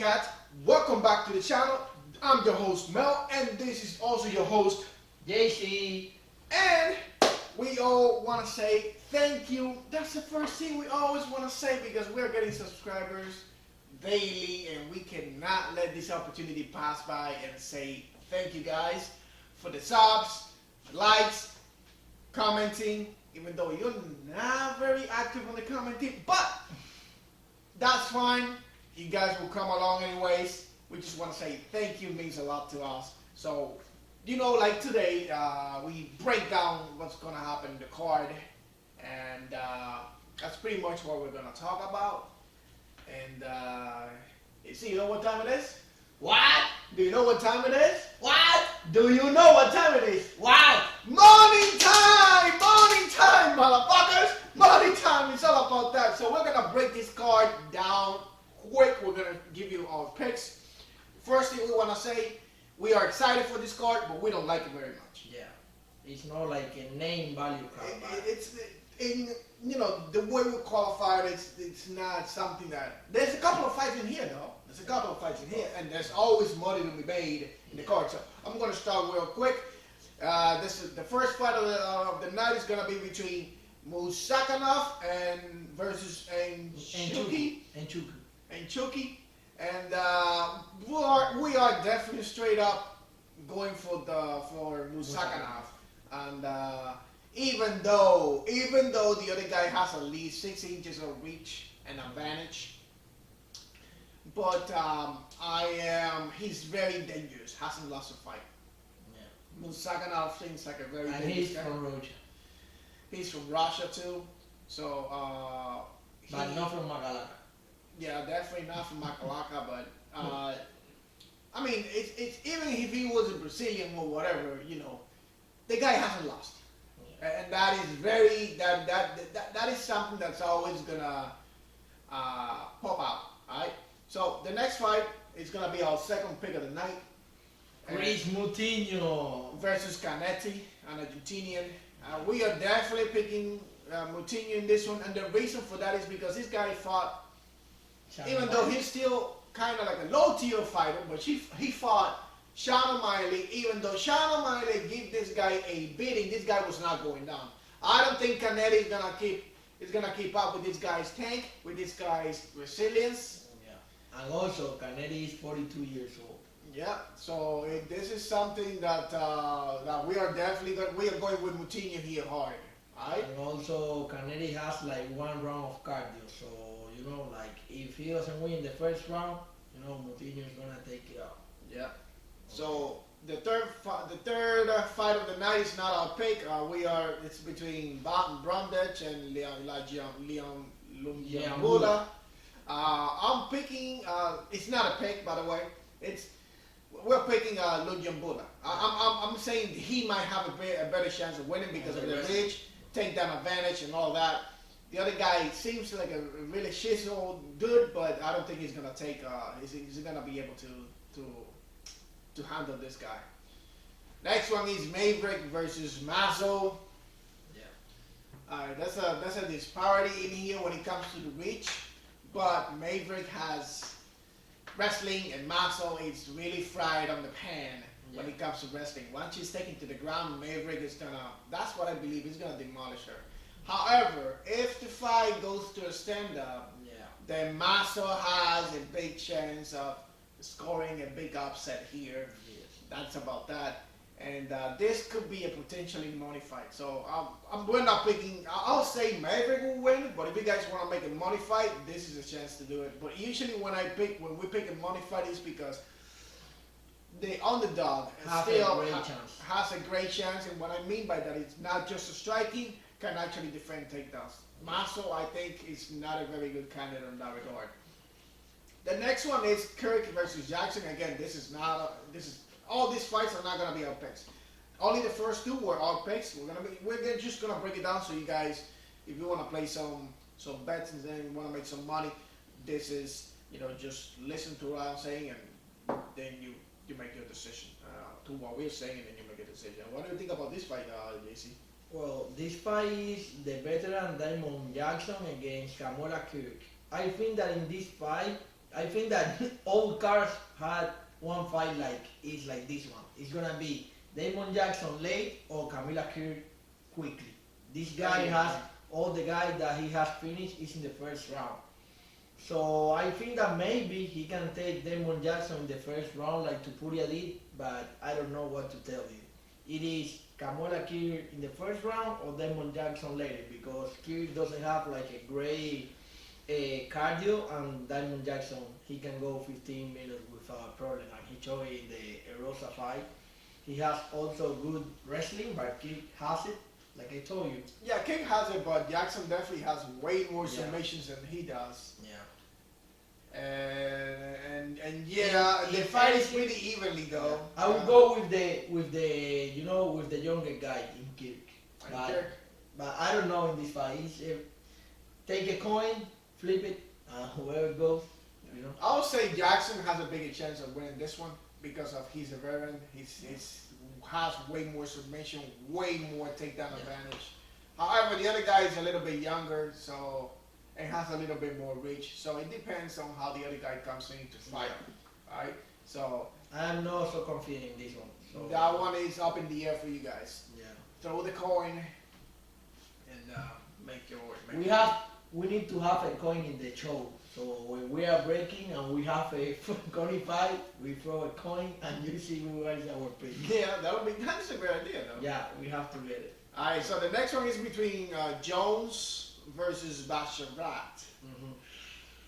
Cat. Welcome back to the channel. I'm your host Mel, and this is also your host JC. And we all want to say thank you. That's the first thing we always want to say because we're getting subscribers daily, and we cannot let this opportunity pass by and say thank you guys for the subs, likes, commenting. Even though you're not very active on the commenting, but that's fine. You guys will come along anyways. We just want to say thank you, means a lot to us. So, like today, we break down what's going to happen in the card. And that's pretty much what we're going to talk about. And, you know what time it is? What? Do you know what time it is? What? Do you know what time it is? What? Morning time! Morning time, motherfuckers! Morning time! It's all about that. So we're going to break this card down quick. We're going to give you our picks. First thing we want to say, we are excited for this card, but we don't like it very much. Yeah. It's not like a name value card. It's the way we qualified, it's not something that... There's a couple of fights in here, though. There's a couple of fights in here, and there's always money to be made in the card. So I'm going to start real quick. This is the first fight of the night is going to be between Musakanov and versus Chucky. And we are definitely straight up going for Musakanov. And even though the other guy has at least 6 inches of reach and advantage, but he's very dangerous. Hasn't lost a fight. Yeah. Musakanov seems like a very dangerous guy. From Russia. He's from Russia too. So but not from Magalaka. Yeah, definitely not from Makalaka, but it's even if he was a Brazilian or whatever, the guy hasn't lost, and that is that is something that's always gonna pop out. All right. So the next fight is gonna be our second pick of the night. Chris Moutinho versus Canetti, an Argentinian. We are definitely picking Moutinho in this one, and the reason for that is because this guy fought. Even though he's still kind of like a low-tier fighter, but he fought Sean O'Malley. Even though Sean O'Malley gave this guy a beating, this guy was not going down. I don't think Canetti is gonna keep up with this guy's tank, with this guy's resilience. Yeah, and also Canetti is 42 years old. Yeah, so this is something that we are definitely going with Moutinho here hard. Right? And also Canetti has like 1 round of cardio, so if he doesn't win the first round, Moutinho is gonna take it out. Yeah. So the third fight of the night is not our pick. It's between Brundage and Leon Lumbula. I'm picking. It's not a pick, by the way. We're picking Lumbula. I'm saying he might have a better chance of winning because of the reach, takedown advantage, and all that. The other guy seems like a really shizzle dude, but I don't think he's gonna take. He's gonna be able to handle this guy. Next one is Maverick versus Maso. Yeah. That's a disparity in here when it comes to the reach, but Maverick has wrestling and Maso is really fried on the pan when it comes to wrestling. Once she's taken to the ground, Maverick is gonna. That's what I believe. He's gonna demolish her. However, if the fight goes to a stand-up, then Maso has a big chance of scoring a big upset here. Yes. That's about that. And this could be a potentially money fight. So we're not picking. I'll say Maverick will win, but if you guys want to make a money fight, this is a chance to do it. But usually when we pick a money fight, is because the underdog has a great chance. And what I mean by that is not just a striking, can actually defend takedowns. Maso, I think, is not a very good candidate in that regard. The next one is Kirk versus Jackson. Again, all these fights are not gonna be our picks. Only the first 2 were our picks. We're just gonna break it down so you guys, if you want to play some bets and then you want to make some money, this is just listen to what I'm saying and then you make your decision to what we're saying and then you make a decision. What do you think about this fight, JC? Well, this fight is the veteran Diamond Jackson against Kamora Kirk. I think that in this fight, I think that all cars had one fight like it's like this one. It's gonna be Damon Jackson late or Camilla Kirk quickly. This guy has all the guys that he has finished is in the first round. So I think that maybe he can take Damon Jackson in the first round like Tupuria did, but I don't know what to tell you. It is Kamala Kirk in the first round or Damon Jackson later because Kirk doesn't have like a great cardio and Damon Jackson he can go 15 minutes without a problem and he showed it in the Rosa fight. He has also good wrestling, but Kirk has it, like I told you. Yeah, King has it, but Jackson definitely has way more Yeah. submissions than he does. Yeah. And yeah, the fight is pretty evenly though. I would go with the you know with the younger guy in Kirk. But I don't know in this fight. Take a coin, flip it, whoever goes, you know. I would say Jackson has a bigger chance of winning this one because of he's a veteran. He's has way more submission, way more takedown advantage. However, the other guy is a little bit younger, so and has a little bit more reach. So it depends on how the other guy comes in to fight. Right? So I'm not so confident in this one. So that one is up in the air for you guys. yeah. Throw the coin and make your We need to have a coin in the show. So when we are breaking and we have a coin fight, we throw a coin and you see who is our pick. Yeah, that's a great idea though. Yeah, we have to get it. Alright, so the next one is between Jones versus Bachelorette. Mm-hmm.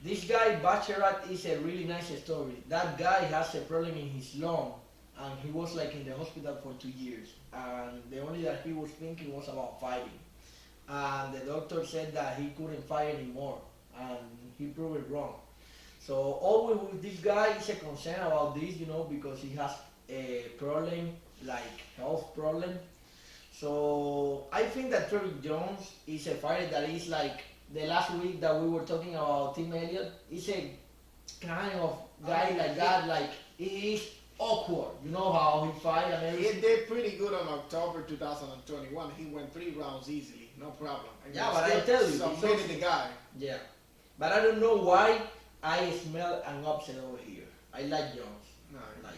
This guy Bachelorette is a really nice story. That guy has a problem in his lung and he was like in the hospital for 2 years and the only that he was thinking was about fighting. And the doctor said that he couldn't fight anymore and he proved it wrong. So always with this guy is a concern about this, you know, because he has a problem, like health problem. So I think that Trevor Jones is a fighter that is like the last week that we were talking about Tim Elliott. He's a kind of guy like that, like he is awkward. You know how he fight and everything. He did pretty good on October 2021. He went 3 rounds easily, no problem. And Yeah, but I tell you, submitted the guy. Yeah, but I don't know why I smell an upset over here. I like Jones, No, like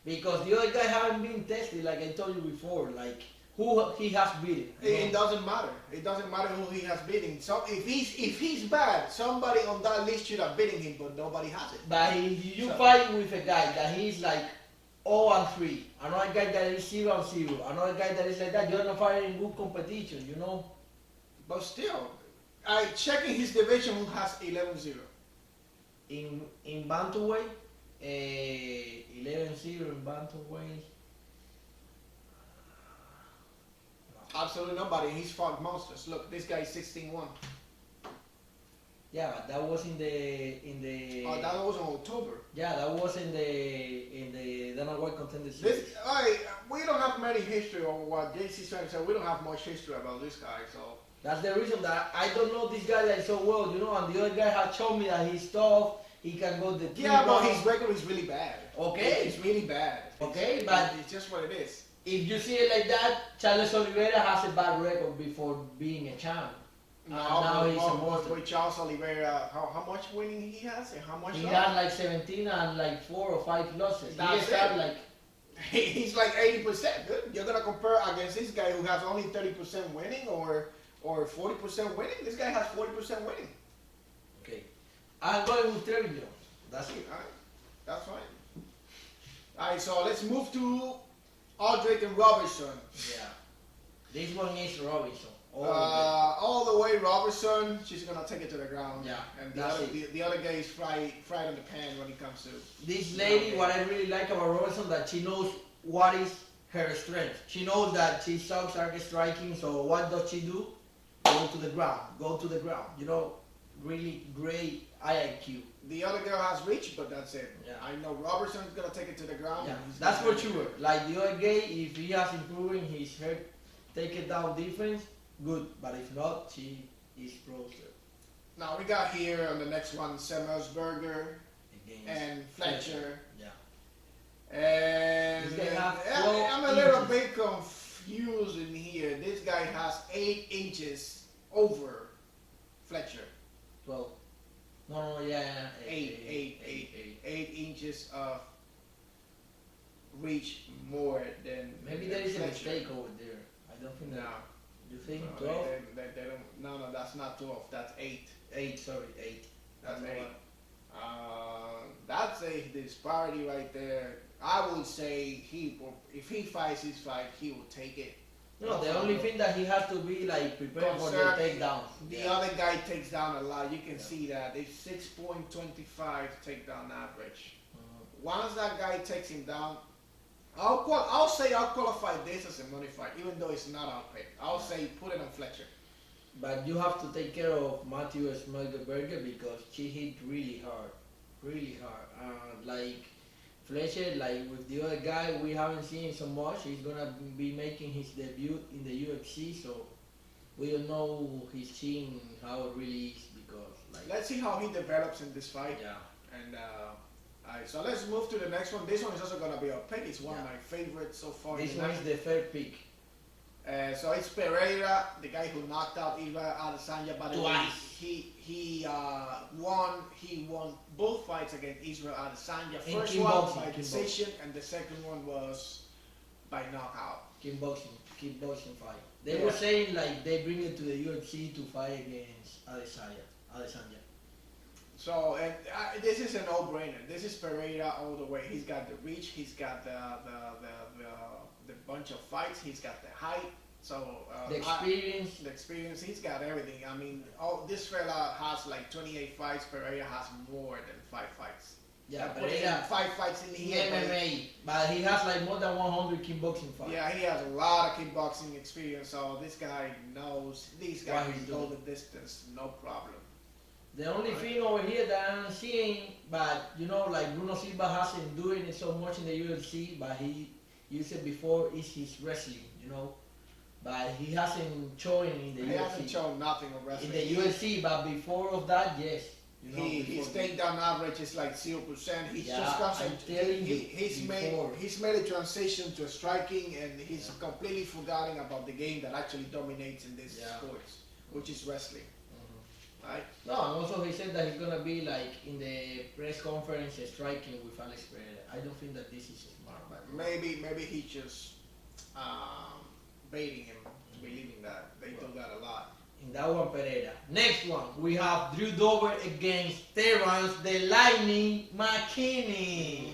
because the other guy haven't been tested, like I told you before, like who he has beaten. it doesn't matter. It doesn't matter who he has beaten. So if he's bad, somebody on that list should have beaten him, but nobody has it. But if you fight with a guy that he's like 0-3, another guy that is 0-0, another guy that is like that, you're not fighting in good competition, you know. But still, I checking his division who has 11-0. In bantamweight, 11-0 in bantamweight. Absolutely nobody. He's fought monsters. Look, this guy is 16-1. Yeah, but that was in the. Oh, that was in October. Yeah, that was in the Dana White Contender Series. This, we don't have many history of what JC's trying to say. We don't have much history about this guy, so. That's the reason that I don't know this guy like so well, you know. And the other guy had shown me that he's tough. He can go the 3 Yeah, but rounds. his record is really bad. Okay. It's really bad. Okay, but it's just what it is. if you see it like that, Charles Oliveira has a bad record before being a champ. Now he's a monster. With Charles Oliveira, how much winning he has and how much He loss? had like 17 and like 4 or 5 losses. That's He had it. like He's like 80%. Good. You're gonna compare against this guy who has only 30% winning or 40% winning. This guy has 40% winning. okay. I'm going with Trevor Jones. That's it. All right, that's fine. All right, so let's move to Aldrich and Robertson. Yeah. This one is Robinson. All the way Robertson. She's gonna take it to the ground. Yeah, And that's the other guy is fried in the pan when it comes to. This lady, what I really like about Robertson, that she knows what is her strength. She knows that she sucks at striking, so what does she do? Go to the ground. Go to the ground. You know, really great IQ. The other girl has reach, but that's it. Yeah. I know Robertson's gonna take it to the ground. Yeah, and he's that's gonna for take it. sure. Like the other guy, if he has improving his head, take it down defense, good. But if not, she is closer. Now we got here on the next one, Semmelsberger Against and Fletcher. Yeah. And This guy have I'm a 12 little inches. bit confused in here. This guy has 8 inches over Fletcher. 12. No, yeah, 8 inches of reach more than. Maybe there is a mistake over there. I don't think No. that. You think No, 12? they don't. No, that's not 12. That's 8. 8, sorry, 8. That's 8. That's a disparity right there. I would say if he fights his fight, he will take it. No, the only thing that he has to be like prepared for the takedown. The other guy takes down a lot. You can see that it's 6.25 takedown average. Once that guy takes him down, I'll say I'll qualify this as a money fight, even though it's not our pick. I'll say put it on Fletcher. But you have to take care of Matthew Smelgerberger because she hit really hard. Like Fletcher, like with the other guy, we haven't seen so much. He's gonna be making his debut in the UFC, so we don't know his chin, how it really is because like. Let's see how he develops in this fight. Yeah. And alright, so let's move to the next one. This one is also gonna be a pick. It's one of my favorites so far. This one is the third pick. So it's Pereira, the guy who knocked out Israel Adesanya. By the way, he won both fights against Israel Adesanya. First one by decision, and the second one was by knockout. Kickboxing fight. They were saying like they bring it to the UFC to fight against Adesanya. So this is a no-brainer. This is Pereira all the way. He's got the reach. He's got the bunch of fights. He's got the height. So the experience. He's got everything. I mean, this fella has like 28 fights. Pereira has more than 5 fights. Yeah, Pereira 5 fights in the MMA, but he has like more than 100 kickboxing fights. Yeah, he has a lot of kickboxing experience. So this guy knows. These guys can go the distance, no problem. The only thing over here that I'm seeing, but you know, like Bruno Silva hasn't doing it so much in the UFC, but you said before, is his wrestling, you know. But he hasn't shown in the UFC. He hasn't shown nothing of wrestling. In the UFC, but before of that, yes. You know, his takedown average is like 0%. He's just concentrating. He's made a transition to striking, and he's completely forgotten about the game that actually dominates in these sports, which is wrestling. Right? No, and also he said that he's gonna be like in the press conference striking with Alex Pereira. I don't think that this is smart. But maybe he's just baiting him to believing that. They do that a lot. In that one, Pereira. Next one, we have Drew Dober against Terrance the Lightning Mckinney.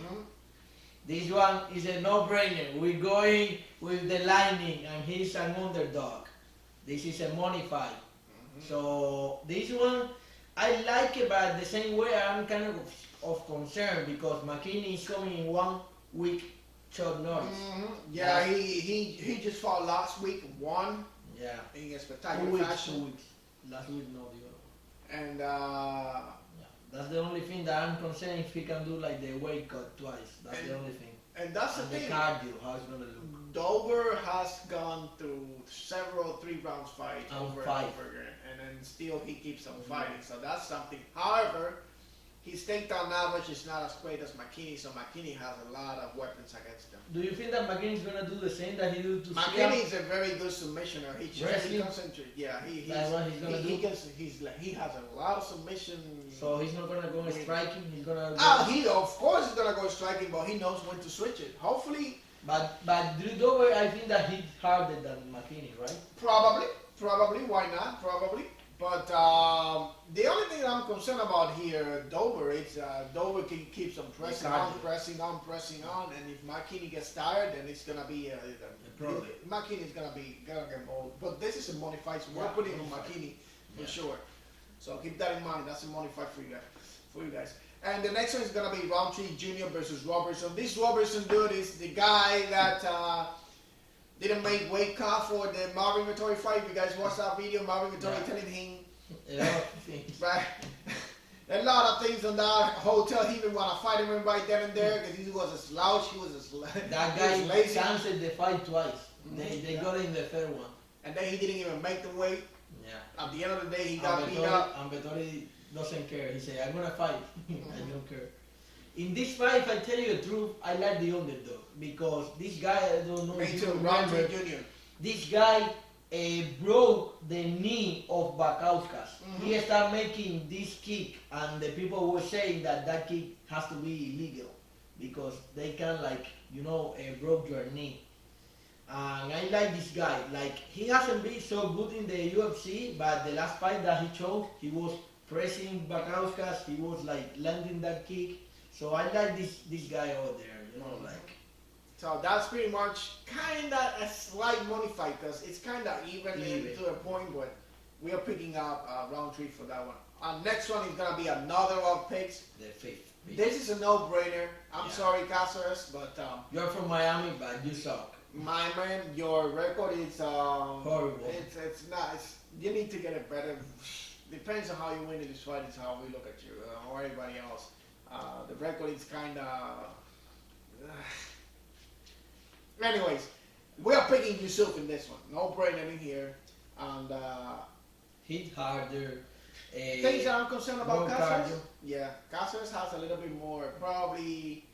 This one is a no-brainer. We're going with the Lightning, and he's an underdog. This is a money fight. So this one, I like it, but at the same way, I'm kind of concerned because McKinney is coming in 1 week short notice. Yeah, he just fought last week, won. Yeah. In a spectacular fashion. 2 weeks. Last week, no, the other one. And that's the only thing that I'm concerned if he can do like the weight cut twice. That's the only thing. And that's the thing. The cardio, how it's gonna look. Dober has gone through several 3-round fights over and over again, and then still he keeps on fighting. So that's something. However, his takedown average is not as great as McKinney, so McKinney has a lot of weapons against him. Do you think that McKinney is gonna do the same that he did to McKinney is a very good submissioner. He just concentrates. Yeah, that's what he's gonna do. He has a lot of submission. So he's not gonna go striking. He's gonna. He of course he's gonna go striking, but he knows when to switch it. Hopefully. But Drew Dober, I think that he's harder than McKinney, right? Probably. Why not? Probably. But the only thing I'm concerned about here, Dober, is Dober keeps on pressing on, and if McKinney gets tired, then it's gonna be McKinney's gonna get old. But this is a money fight, so we're putting on McKinney for sure. So keep that in mind. That's a money fight for you guys. And the next one is gonna be Roundtree Jr. versus Robertson. This Robertson dude is the guy that didn't make weight cut for the Marvin Vettori fight. You guys watched that video, Marvin Vettori telling him right, a lot of things on that hotel. He didn't want to fight him right then and there because he was a slouch. That guy canceled the fight twice. They got in the third one. And then he didn't even make the weight. Yeah. At the end of the day, he got beat up. And Vettori doesn't care. He said, I'm going to fight. I don't care. In this fight, if I tell you the truth, I like the underdog because this guy, I don't know if you remember, Jr. This guy broke the knee of Bakauskas. He started making this kick, and the people were saying that that kick has to be illegal because they can broke your knee. And I like this guy. Like, he hasn't been so good in the UFC, but the last fight that he choked, he was pressing Bakauskas. He was like landing that kick. So I like this guy over there. So that's pretty much kind of a slight money fight because it's kind of even to a point where we are picking up round 3 for that one. Next one is gonna be another of picks. The fifth. This is a no-brainer. I'm sorry, Cáceres, but you're from Miami, but you suck. My man, your record is horrible. It's not. You need to get it better. Depends on how you win in this fight. Is how we look at you or anybody else. The record is kind of. Anyways, we are picking Yusuf in this one. No brainer in here, and hit harder. Things that I'm concerned about Cáceres. Yeah, Cáceres has a little bit more. Probably.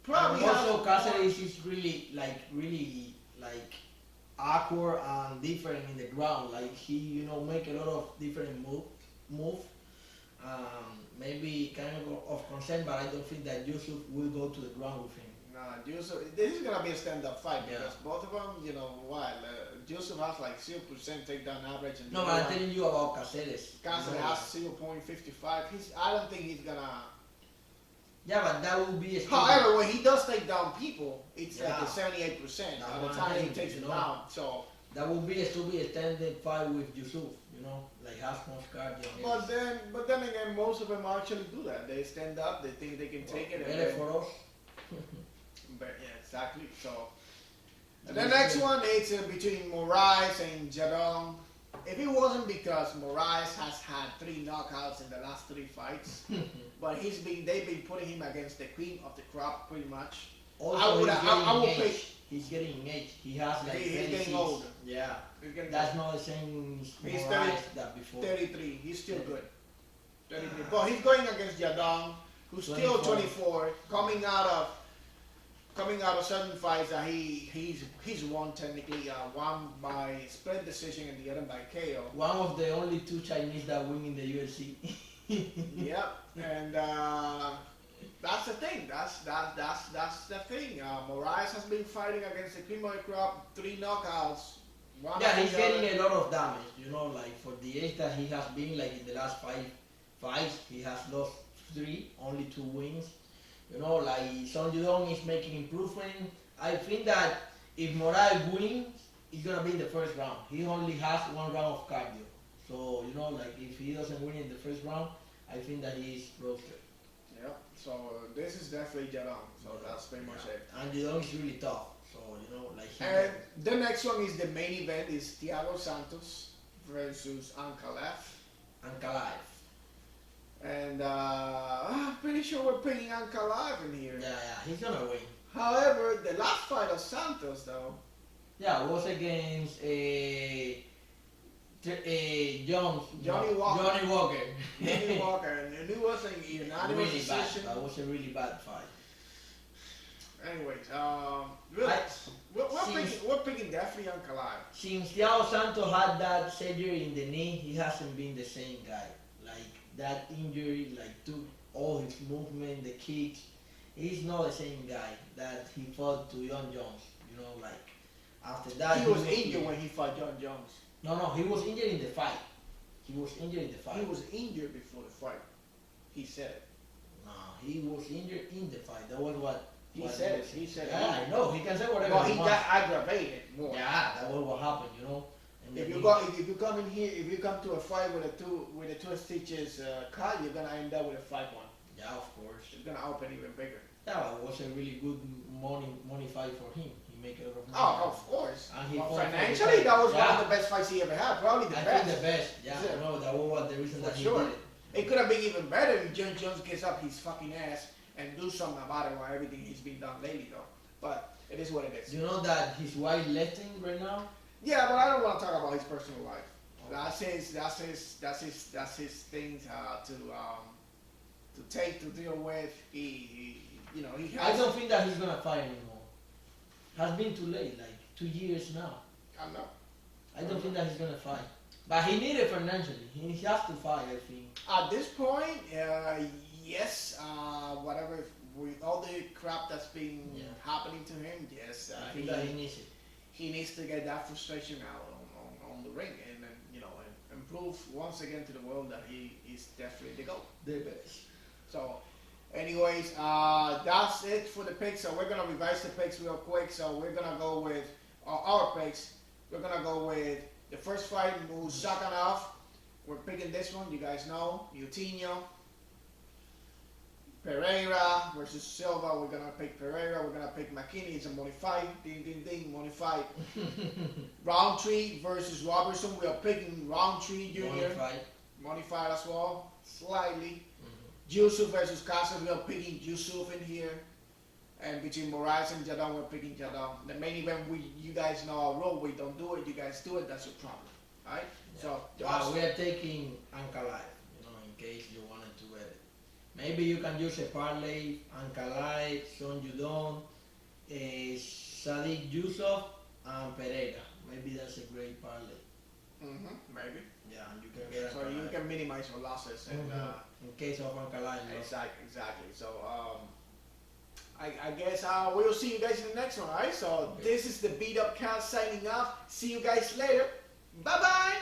Also, Cáceres is really awkward and different in the ground. Like, he make a lot of different move. Maybe kind of concern, but I don't think that Yusuf will go to the ground with him. Nah, Yusuf. This is gonna be a stand-up fight because both of them, Yusuf has like 0% takedown average. And no, but I'm telling you about Cáceres. Cáceres has 0.55. I don't think he's gonna. Yeah, but that will be a. However, when he does take down people, it's like a 78% by the time he takes it down. So that will be a stupid standing fight with Yusuf. Like half more cardio. But then again, most of them actually do that. They stand up. They think they can take it. Better for us. But yeah, exactly. So the next one is between Maurice and Jadon. If it wasn't because Maurice has had 3 knockouts in the last 3 fights, but they've been putting him against the queen of the crop pretty much. Also, he's getting age. He has like he's getting older. Yeah, that's not the same Maurice that before. 33. He's still good. 33. But he's going against Jadon, who's 24. Still 24, coming out of certain fights that he's won technically, one by split decision and the other by KO. One of the only 2 Chinese that win in the UFC. Yep, and that's the thing. That's the thing. Maurice has been fighting against the cream of the crop, 3 knockouts. He's getting a lot of damage. Like for the age that he has been, like in the last 5 fights, he has lost 3, only 2 wins. Like Son Jadon is making improvement. I think that if Maurice wins, it's gonna be in the first round. He only has 1 round of cardio. So, like if he doesn't win in the first round, I think that he is roasted. Yep. So this is definitely Jadon. So that's pretty much it. And Jadon is really tough. So, and the next one is the main event is Thiago Santos versus Ankalaev. And I'm pretty sure we're picking Ankalaev in here. Yeah, he's gonna win. However, the last fight of Santos, though. Yeah, was against Johnny Walker. Johnny Walker, and it was a unanimous decision. That was a really bad fight. Anyways, we're picking definitely Ankalaev. Since Thiago Santos had that surgery in the knee, he hasn't been the same guy. Like, that injury took all his movement, the kicks. He's not the same guy that he fought to John Jones. After that he was injured when he fought John Jones. No, he was injured in the fight. He was injured before the fight. He said it. No, he was injured in the fight. That was what he said. He said yeah, I know. He can say whatever. But he got aggravated more. Yeah, that was what happened. And if you come in here, if you come to a fight with a 2 stitches cut, you're gonna end up with a 5-1. Yeah, of course. It's gonna open even bigger. Yeah, it was a really good money fight for him. He make a lot of money. Oh, of course. And financially, that was one of the best fights he ever had. Probably the best. I think the best. Yeah, that was the reason that he did it. It could have been even better if John Jones gets up his fucking ass and do something about it or everything he's been done lately, though. But it is what it is. You know that his wife left him right now? Yeah, but I don't want to talk about his personal life. Okay. That's his things to take to deal with. He has. I don't think that he's gonna fight anymore. Has been too late, like 2 years now. I know. I don't think that he's gonna fight. But he needed financially. He has to fight, I think. At this point, yes. Whatever with all the crap that's been happening to him, yes, I think that he needs it. He needs to get that frustration out on the ring and and prove once again to the world that he is definitely the GOAT. The best. So, anyways, that's it for the picks. So we're gonna revise the picks real quick. So we're gonna go with our picks. We're gonna go with the first fight, Musakanov. We're picking this one. You guys know, Moutinho. Pereira versus Silva. We're gonna pick Pereira. We're gonna pick Mckinney. It's a money fight. Ding ding ding, money fight. Roundtree versus Robertson. We are picking Roundtree Jr. Money fight as well, slightly. Yusuf versus Casa. We are picking Yusuf in here. And between Maurice and Jadon, we're picking Jadon. The main event, you guys know our rule. We don't do it. You guys do it. That's your problem. All right. Yeah. So we are taking Ankalaev. In case you wanted to bet it. Maybe you can use a parlay, Ankalaev, Son Judon, Sadiq Yusuf, and Pereira. Maybe that's a great parlay. Maybe. Yeah, and you can get so Ankalaev. You can minimize your losses. And, in case of Ankalaev. Exactly. So I guess we'll see you guys in the next one. All right. So this is the Beat Up Cast signing off. See you guys later. Bye bye.